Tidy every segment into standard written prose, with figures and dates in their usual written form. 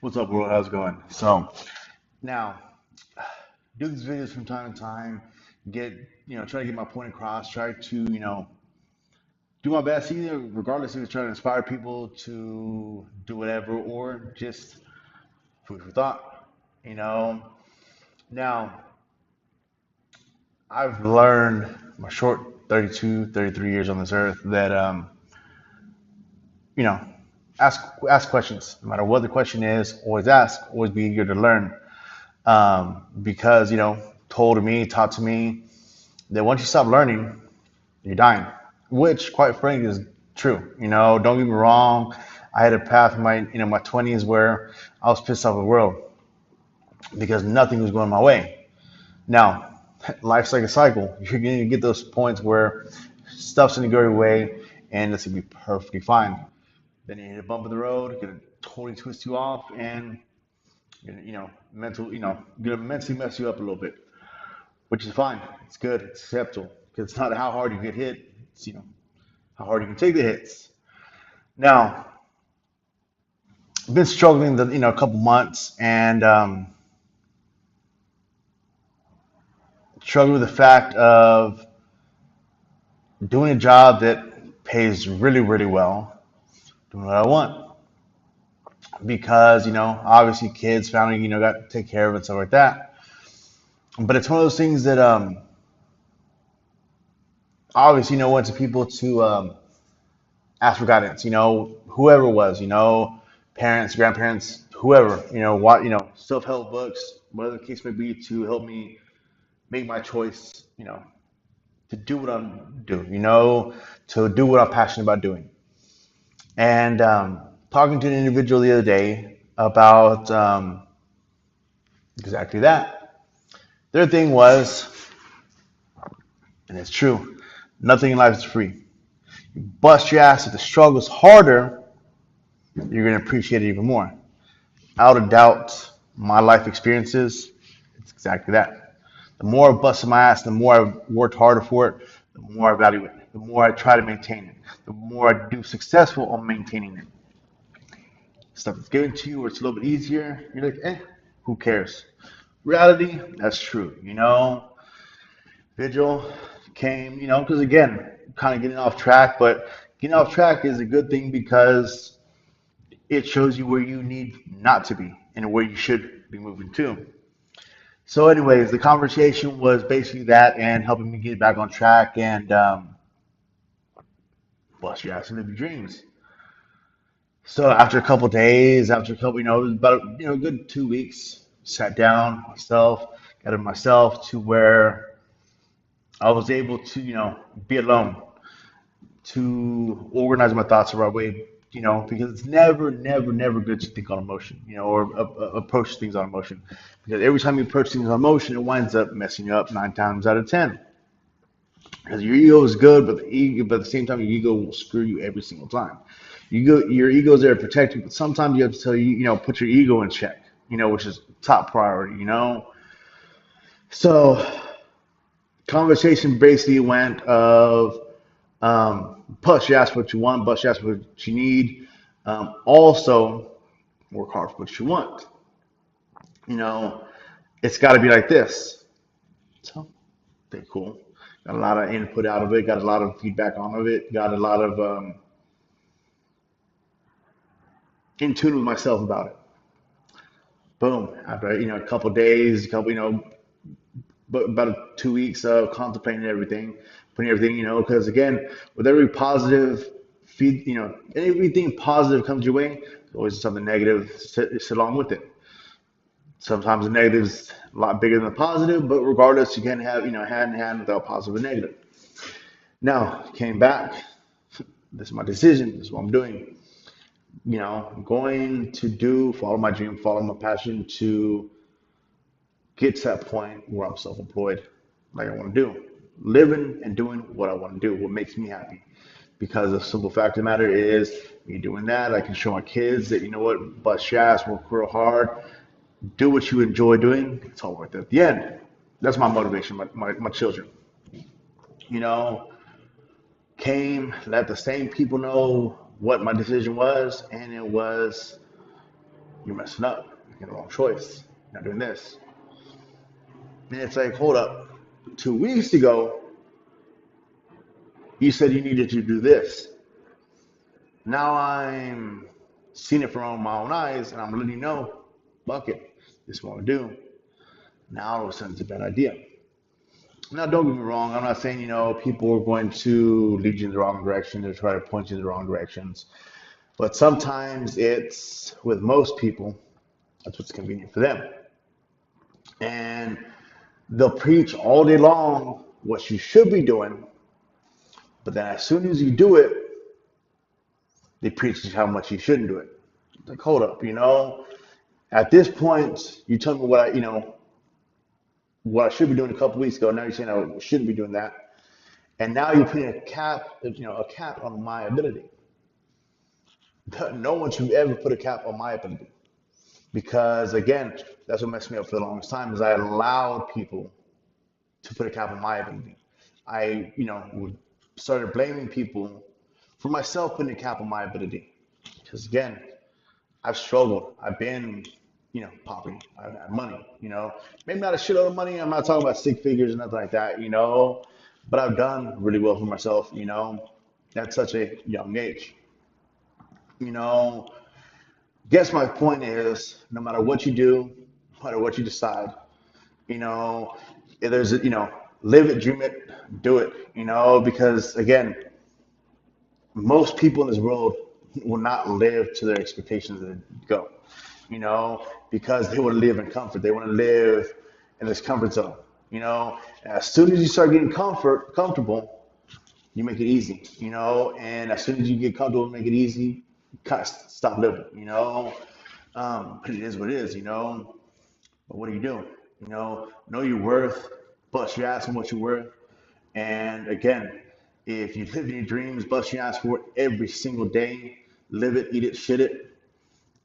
What's up, world? How's it going? So now, do these videos from time to time. Get try to get my point across. Try to do my best, either regardless if it's trying to inspire people to do whatever or just food for thought. You know. Now, I've learned my short 32, 33 years on this earth that you know, ask questions. No matter what the question is, always ask. Always be eager to learn. Because told me, taught to me that once you stop learning, you're dying, which quite frankly is true. Don't get me wrong. I had a path in my 20s where I was pissed off at the world because nothing was going my way. Now, life's like a cycle. You're going to get those points where stuff's going to go your way and it's going to be perfectly fine. Then you hit a bump in the road, going to totally twist you off and gonna mentally mess you up a little bit, which is fine. It's good. It's acceptable because it's not how hard you get hit. It's how hard you can take the hits. Now, I've been struggling a couple months and struggling with the fact of doing a job that pays really, really well, doing what I want because obviously kids, family, got to take care of it and stuff like that. But it's one of those things that obviously went to people to ask for guidance. Whoever it was, parents, grandparents, whoever, what, self-help books, whatever the case may be, to help me make my choice, to do what I'm doing, to do what I'm passionate about doing. And talking to an individual the other day about exactly that. Their thing was, and it's true, nothing in life is free. You bust your ass if the struggle's harder, you're going to appreciate it even more. Out of doubt, my life experiences, it's exactly that. The more I busted my ass, the more I worked harder for it, the more I value it, the more I try to maintain it, the more I do successful on maintaining it. Stuff that's given to you, or it's a little bit easier, you're like, who cares? Reality, that's true. Vigil came, because again, kind of getting off track, but getting off track is a good thing because it shows you where you need not to be and where you should be moving to. So, anyways, the conversation was basically that and helping me get back on track and bust your ass and live your dreams. So, after a couple of days, after a couple, it was about a good 2 weeks. Sat down myself, got it myself to where I was able to, be alone, to organize my thoughts the right way, because it's never, never, never good to think on emotion, or approach things on emotion. Because every time you approach things on emotion, it winds up messing you up 9 times out of 10. Because your ego is good, but at the same time, your ego will screw you every single time. Your ego is there to protect you, but sometimes you have to tell put your ego in check, which is top priority. So conversation basically went of plus you ask what you want, plus you ask what you need. Also, work hard for what you want. You know, it's got to be like this. So, pretty cool. Got a lot of input out of it. Got a lot of feedback on of it. Got a lot of in tune with myself about it. Boom. After a couple days, a couple but about 2 weeks of contemplating everything, putting everything, because again, with every positive feed, everything positive comes your way, there's always something negative sit along with it. Sometimes the negative is a lot bigger than the positive, but regardless, you can have, hand in hand without positive and negative. Now, came back. This is my decision. This is what I'm doing. I'm going to follow my dream, follow my passion to get to that point where I'm self-employed, like I want to do, living and doing what I want to do, what makes me happy. Because the simple fact of the matter is, me doing that, I can show my kids that bust your ass, work real hard, do what you enjoy doing. It's all worth it at the end. That's my motivation. My children, you know, came, let the same people know what my decision was, and it was You're messing up. You're making the wrong choice. You're not doing this. And it's like, hold up. 2 weeks ago, you said you needed to do this. Now I'm seeing it from my own eyes, and I'm letting you know, fuck it. This is what I want to do. Now all of a sudden it's a bad idea. Now, don't get me wrong. I'm not saying, people are going to lead you in the wrong direction or try to point you in the wrong directions. But sometimes it's, with most people, that's what's convenient for them. And they'll preach all day long what you should be doing, but then as soon as you do it, they preach how much you shouldn't do it. Like, hold up, at this point, you tell me what I should be doing a couple weeks ago. Now you're saying I shouldn't be doing that, and now you're putting a cap on my ability. No one should ever put a cap on my ability because, again, that's what messed me up for the longest time is I allowed people to put a cap on my ability. I, started blaming people for myself putting a cap on my ability. Because again, I've struggled. I've been, popping. I've had money, maybe not a shitload of money. I'm not talking about six figures and nothing like that, but I've done really well for myself, at such a young age. You know, guess my point is no matter what you do, no matter what you decide, you know, if there's, live it, dream it, do it, because again, most people in this world will not live to their expectations that go, because they want to live in comfort. They want to live in this comfort zone, As soon as you start getting comfortable, you make it easy, and as soon as you get comfortable and make it easy, you kind of stop living, but it is what it is, But what do you do? Know your worth, bust your ass on what you're worth. And again, if you live in your dreams, bust your ass for it every single day, live it, eat it, shit it.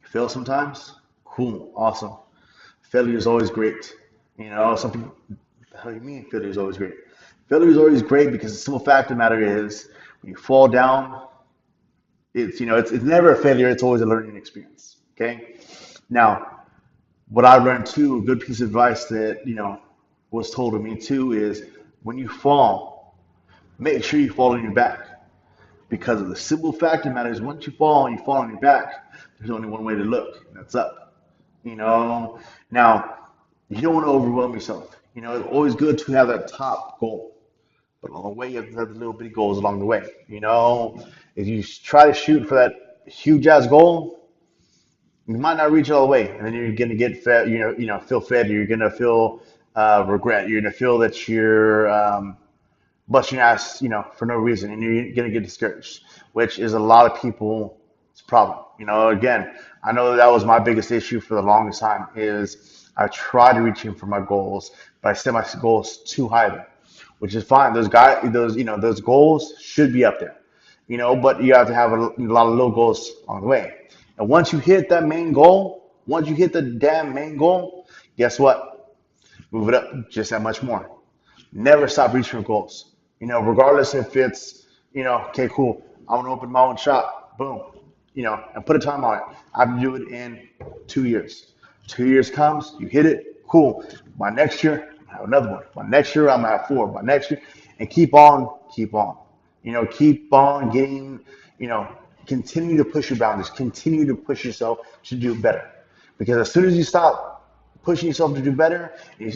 Fail sometimes, cool, awesome. Failure is always great. Some people, how do you mean failure is always great? Failure is always great because the simple fact of the matter is when you fall down, it's never a failure, it's always a learning experience. Okay? Now, what I learned too, a good piece of advice that, was told to me too is when you fall, make sure you fall on your back. Because of the simple fact of the matter is once you fall and you fall on your back, there's only one way to look, and that's up. Now you don't want to overwhelm yourself. It's always good to have that top goal. But along the way, you have to have the little bitty goals along the way. If you try to shoot for that huge ass goal, you might not reach all the way, and then you're gonna get fed. Feel fed. You're gonna feel regret. You're gonna feel that you're busting your ass, for no reason, and you're gonna get discouraged, which is a lot of people's problem. Again, I know that was my biggest issue for the longest time. Is I tried reaching for my goals, but I set my goals too high, which is fine. Those goals should be up there, but you have to have a lot of little goals along the way. And once you hit that main goal, once you hit the damn main goal, guess what? Move it up just that much more. Never stop reaching for goals. Regardless if it's, okay, cool. I want to open my own shop. Boom. And put a time on it. I can do it in 2 years. 2 years comes, you hit it, cool. By next year, I have another one. By next year, I'm gonna have four. By next year, and keep on, keep on. Keep on getting, you know, continue to push your boundaries, continue to push yourself to do better. Because as soon as you stop pushing yourself to do better, and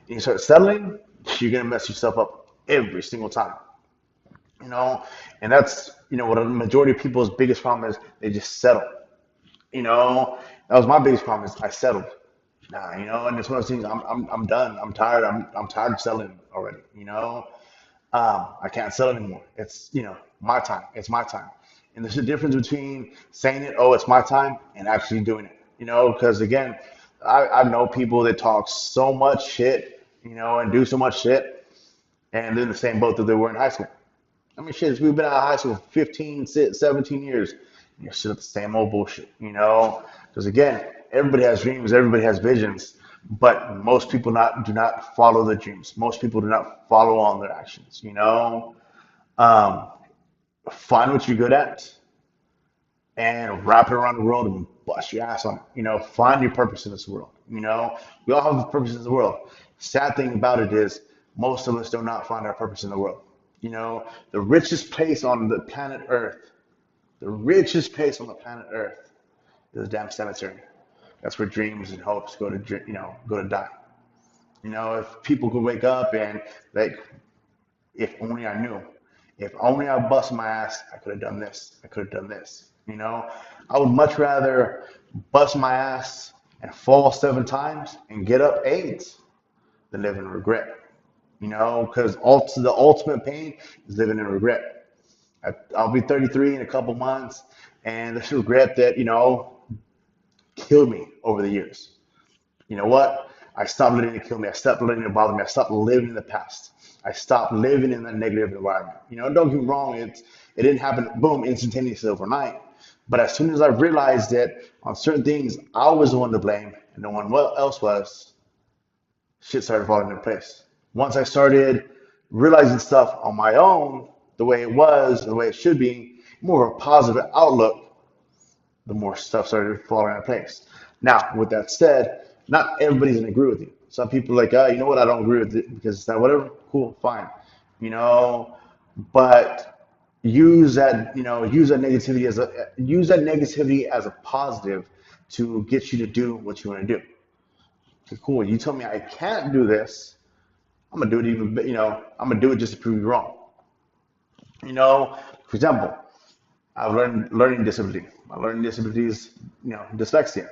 you start settling, you're gonna mess yourself up every single time. You know, and that's what a majority of people's biggest problem is. They just settle. That was my biggest problem is I settled. Nah, and it's one of those things. I'm done. I'm tired. I'm tired of settling already. I can't sell anymore. It's my time. It's my time. And there's a difference between saying it, oh, it's my time, and actually doing it. Because again, I know people that talk so much shit, and do so much shit, and they're in the same boat that they were in high school. I mean, shit, we've been out of high school for 15, 17 years. And you're still the same old bullshit. Because again, everybody has dreams, everybody has visions, but most people do not follow the dreams. Most people do not follow on their actions. Um, Find what you're good at and wrap it around the world and bust your ass on it. Find your purpose in this world. We all have a purpose in the world. Sad thing about it is most of us do not find our purpose in the world. The richest place on the planet Earth, the richest place on the planet Earth is a damn cemetery. That's where dreams and hopes go to die. If people could wake up and like, if only I knew, if only I bust my ass, I could have done this. I could have done this. I would much rather bust my ass and fall 7 times and get up 8 than live in regret. Because the ultimate pain is living in regret. I'll be 33 in a couple months, and this regret that killed me over the years. You know what? I stopped letting it kill me. I stopped letting it bother me. I stopped living in the past. I stopped living in that negative environment. Don't get me wrong. It didn't happen, boom, instantaneously overnight. But as soon as I realized that on certain things I was the one to blame and no one else was, shit started falling into place. Once I started realizing stuff on my own, the way it was, the way it should be, more of a positive outlook, the more stuff started falling into place. Now, with that said, not everybody's gonna agree with you. Some people are like, you know what, I don't agree with it because it's not whatever, cool, fine. You know, but use that negativity as a positive to get you to do what you want to do. Okay, cool. You tell me I can't do this, I'm gonna do it I'm gonna do it just to prove you wrong. For example, I've learned learning disability. My learning disability is, dyslexia.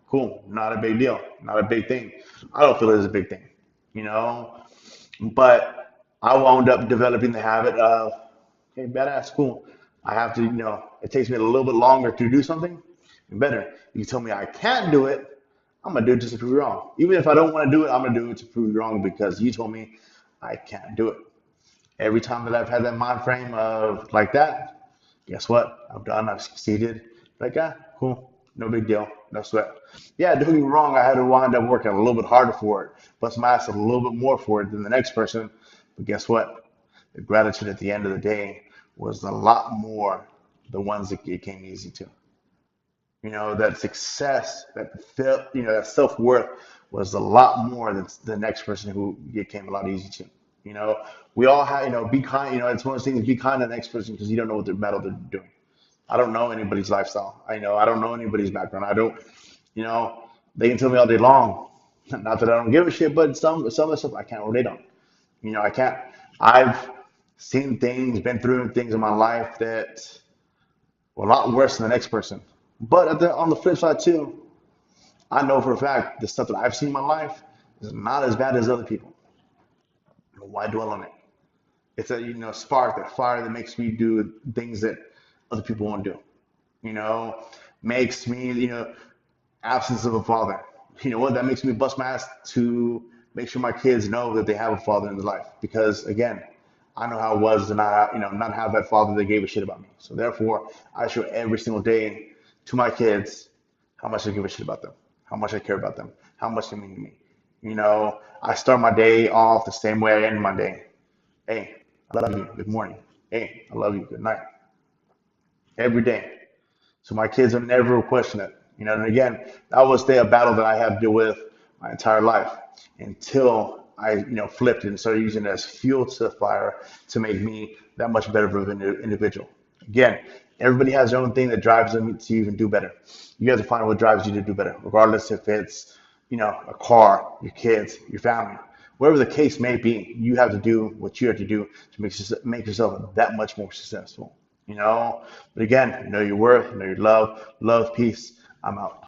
Cool, not a big deal, not a big thing. I don't feel it is a big thing, you know. But I wound up developing the habit of, okay, badass, cool. I have to, it takes me a little bit longer to do something. Better. You tell me I can't do it, I'm gonna do it just to prove you wrong. Even if I don't want to do it, I'm gonna do it to prove you wrong because you told me I can't do it. Every time that I've had that mind frame of like that, guess what? I've done, I've succeeded. Like, cool, no big deal, no sweat. Yeah, don't get me wrong, I had to wind up working a little bit harder for it, bust my ass a little bit more for it than the next person. But guess what? The gratitude at the end of the day was a lot more the ones that it came easy to. That success, that self worth was a lot more than the next person who it came a lot easier to. We all have, be kind. It's one of those things. Be kind to the next person because you don't know what they're battle they're doing. I don't know anybody's lifestyle. I don't know anybody's background. I don't, you know, they can tell me all day long. Not that I don't give a shit, but some of the stuff I can't relate on. I can't. I've seen things, been through things in my life that were a lot worse than the next person. But on the flip side too, I know for a fact the stuff that I've seen in my life is not as bad as other people. Why dwell on it? It's a spark, that fire that makes me do things that other people won't do. You know, makes me absence of a father. You know what? That makes me bust my ass to make sure my kids know that they have a father in their life. Because again, I know how it was to not have that father that gave a shit about me. So therefore, I show every single day to my kids how much I give a shit about them, how much I care about them, how much they mean to me. I start my day off the same way I end my day. Hey, I love you. Good morning. Hey, I love you. Good night. Every day. So my kids will never question it. And again, that was a battle that I had to deal with my entire life until I, flipped it and started using it as fuel to the fire to make me that much better of an individual. Again, everybody has their own thing that drives them to even do better. You have to find what drives you to do better, regardless if it's, a car, your kids, your family, whatever the case may be. You have to do what you have to do to make yourself that much more successful. But again, know your worth, know your love, peace. I'm out.